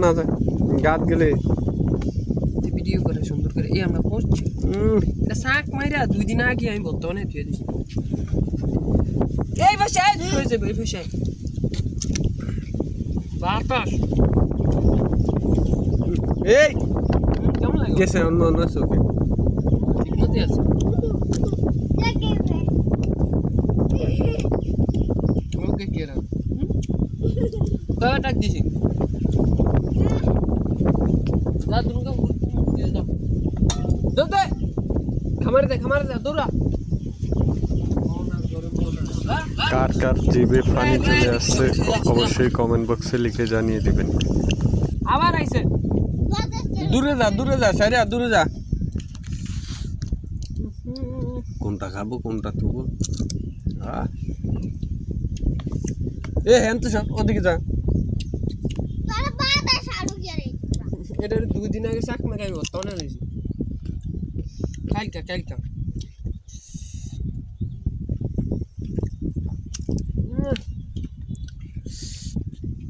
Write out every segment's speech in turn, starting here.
না যায় গাত গেলে ভিডিও করে সুন্দর করে এই আমরা পৌঁছছি এটা শাক মাইরা 2 দিন আগে আমি বর্তমানে ধুয়ে দিছি এই বসে হয়ে যাবে এই বসে বাতাস এই কেমন লাগে গেছে অন্য অন্য চোখে ঠিকমতো আছে ওকে কি রা কয় টাক দিছি লা দুর্গা দিয়ে দাও দে খামারে দে দৌড়া কার কার জিভে পানি চলে আসছে অবশ্যই কমেন্ট বক্সে লিখে জানিয়ে দিবেন আবার আইছে দূরে যা সাইরা দূরে যা কোনটা খাবো কোনটা তুবো এ হ্যাঁ তো সব ওদিকে যা এটা 2 দিন আগে শাক মারাই বর্তমানে দিছি কালকা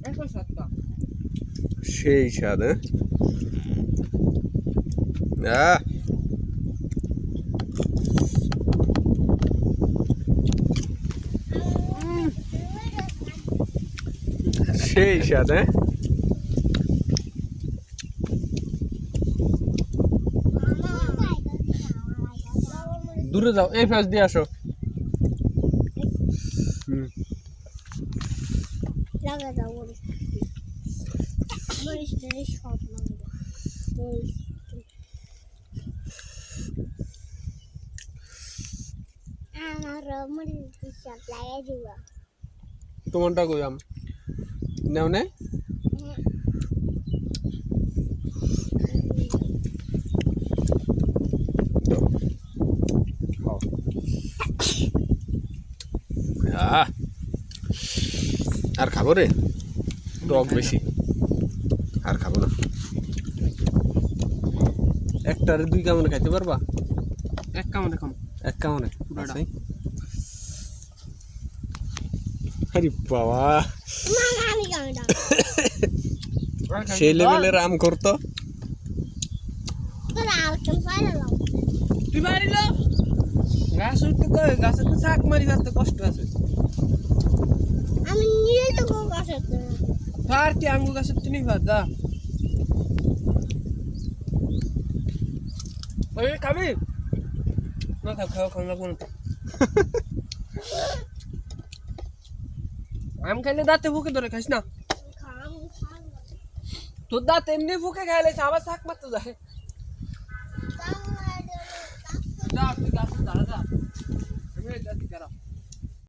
এখন সাতটা সেই স্বাদ সেই স্বাদ দূরে যাও এই ফাঁস দিয়ে আসো তোমারটা কইলাম নেও নে আর খাবো রে টক বেশি আর খাবো না একটার 2 কামড়ে খাইতে পারবা এক কামড়ে খাম এক কামড়ে আরে বাবা সেই লেভেলের আম করতো তুই মারিল গাছ উঠতে কই গাছে তো শাক মারি যাতে কষ্ট আছে আমি নিয়ে যাবো গাছে ফারতি আঙ্গু গাছে তুমি ভাদা ওই খাবি না খাও না কোন আম খাইলে দাঁতে ফুকে ধরে খাইস না তোর দাঁত এমনি ফুকে খাইলে আবার শাক মারতে যায় যা তুই গাছে দাঁড়া যা আমি যাচ্ছি খারাপ